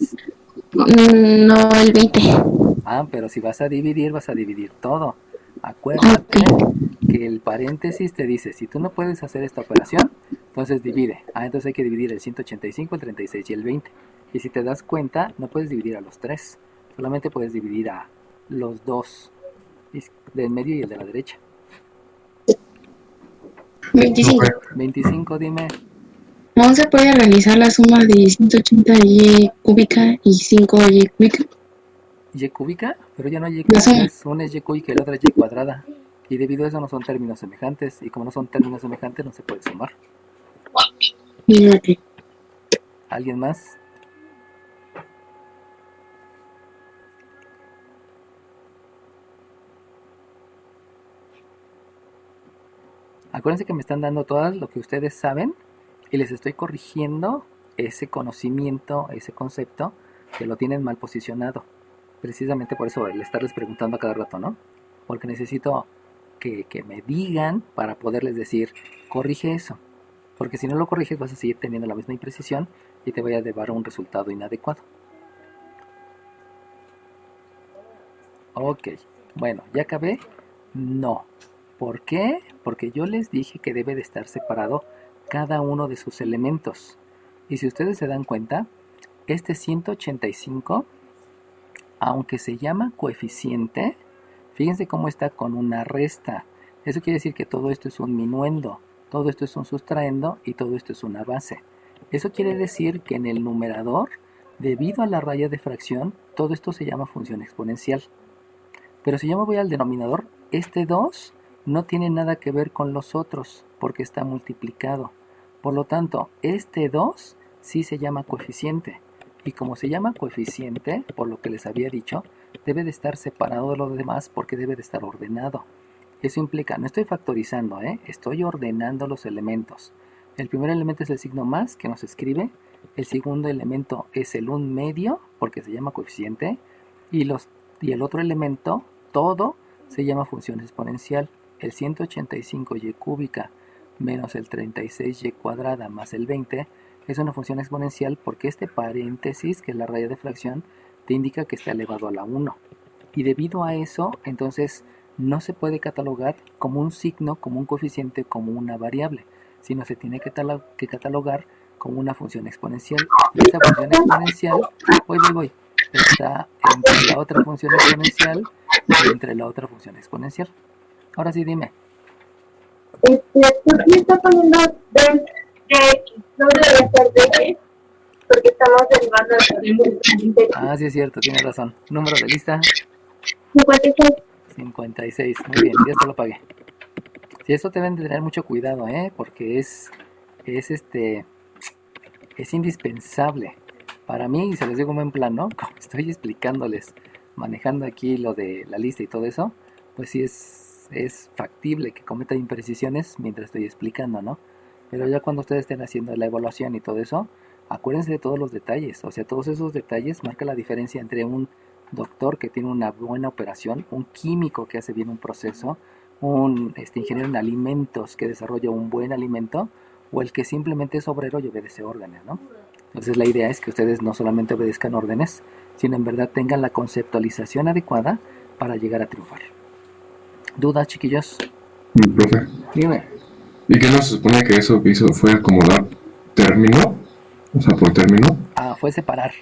No, el 20. Ah, pero si vas a dividir todo. Acuérdate que el paréntesis te dice, si tú no puedes hacer esta operación, entonces divide. Entonces hay que dividir el 185, el 36 y el 20. Y si te das cuenta, no puedes dividir a los 3. Solamente puedes dividir a los 2. Del medio y el de la derecha. 25. 25, dime. ¿Aún se puede realizar la suma de 180y cúbica y 5y cúbica? ¿Y cúbica? Pero ya no hay y La suma. cúbicas. Una es y cúbica y la otra es y cuadrada. Y debido a eso no son términos semejantes. Y como no son términos semejantes, no se puede sumar. Fíjate. ¿Alguien más? Acuérdense que me están dando todo lo que ustedes saben y les estoy corrigiendo ese conocimiento, ese concepto que lo tienen mal posicionado. Precisamente por eso el estarles preguntando a cada rato, ¿no? Porque necesito que me digan para poderles decir, corrige eso. Porque si no lo corriges vas a seguir teniendo la misma imprecisión y te voy a llevar a un resultado inadecuado. Ok, bueno, ¿ya acabé? No. ¿Por qué? Porque yo les dije que debe de estar separado cada uno de sus elementos. Y si ustedes se dan cuenta, este 185, aunque se llama coeficiente, fíjense cómo está con una resta. Eso quiere decir que todo esto es un minuendo, todo esto es un sustraendo y todo esto es una base. Eso quiere decir que en el numerador, debido a la raya de fracción, todo esto se llama función exponencial. Pero si yo me voy al denominador, este 2 no tiene nada que ver con los otros porque está multiplicado. Por lo tanto, este 2 sí se llama coeficiente. Y como se llama coeficiente, por lo que les había dicho, debe de estar separado de los demás porque debe de estar ordenado. Eso implica, no estoy factorizando, estoy ordenando los elementos. El primer elemento es el signo más, que nos escribe. El segundo elemento es el 1 medio, porque se llama coeficiente. Y el otro elemento, todo, se llama función exponencial. El 185y cúbica menos el 36y cuadrada más el 20 es una función exponencial porque este paréntesis, que es la raya de fracción, te indica que está elevado a la 1. Y debido a eso, entonces no se puede catalogar como un signo, como un coeficiente, como una variable, sino se tiene que catalogar como una función exponencial. Y esta función exponencial, voy, está entre la otra función exponencial y entre la otra función exponencial. Ahora sí, dime. ¿Por qué está poniendo de X? No debería ser de X, porque estamos derivando de Ah, sí es cierto, tienes razón. Número de lista 56. 56. Muy bien, ya te lo pagué. Sí, eso deben de tener mucho cuidado, porque es indispensable. Para mí, y se los digo en buen plan, ¿no? Como estoy explicándoles, manejando aquí lo de la lista y todo eso, pues sí es factible que cometa imprecisiones mientras estoy explicando, ¿no? Pero ya cuando ustedes estén haciendo la evaluación y todo eso, acuérdense de todos los detalles. O sea, todos esos detalles marcan la diferencia entre un doctor que tiene una buena operación, un químico que hace bien un proceso, un ingeniero en alimentos que desarrolla un buen alimento, o el que simplemente es obrero y obedece órdenes, ¿no? Entonces la idea es que ustedes no solamente obedezcan órdenes, sino en verdad tengan la conceptualización adecuada para llegar a triunfar. ¿Dudas, chiquillos? Profe, Dime. ¿y qué nos supone que eso que hizo fue acomodar término? O sea, por término. Fue separar.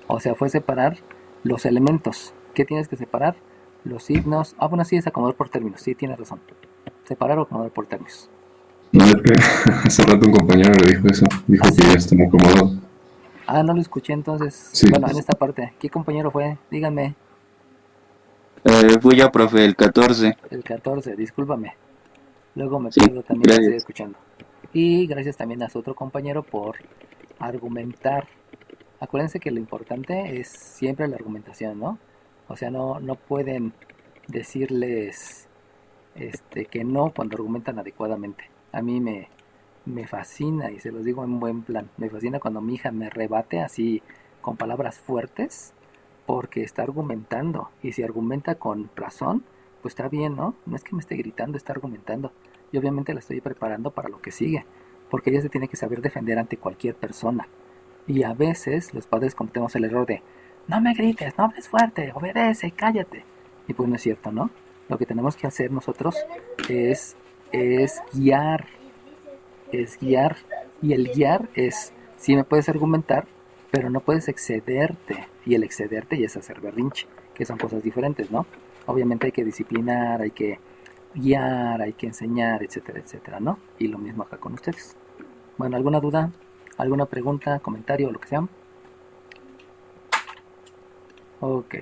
O sea, fue separar los elementos. ¿Qué tienes que separar? Los signos. Bueno, sí, es acomodar por términos. Sí, tienes razón. Separar o acomodar por términos. No, es que hace rato un compañero le dijo eso. Dijo que ya está acomodado. No lo escuché entonces. Sí. Bueno, en esta parte. ¿Qué compañero fue? Díganme. Fui yo, profe, el 14. El 14, discúlpame. Luego me Sí, pierdo también, gracias. estoy escuchando. Y gracias también a su otro compañero por argumentar. Acuérdense que lo importante es siempre la argumentación, ¿no? O sea, no pueden decirles que no cuando argumentan adecuadamente. A mí me fascina, y se los digo en buen plan, me fascina cuando mi hija me rebate así con palabras fuertes, porque está argumentando, y si argumenta con razón, pues está bien, ¿no? No es que me esté gritando, está argumentando, y obviamente la estoy preparando para lo que sigue, porque ella se tiene que saber defender ante cualquier persona. Y a veces los padres cometemos el error de no me grites, no hables fuerte, obedece, cállate. Y pues no es cierto, ¿no? Lo que tenemos que hacer nosotros es guiar. Es guiar. Y el guiar es, sí me puedes argumentar, pero no puedes excederte. Y el excederte ya es hacer berrinche, que son cosas diferentes, ¿no? Obviamente hay que disciplinar, hay que guiar, hay que enseñar, etcétera, etcétera, ¿no? Y lo mismo acá con ustedes. Bueno, ¿alguna duda? ¿Alguna pregunta, comentario o lo que sea? Ok.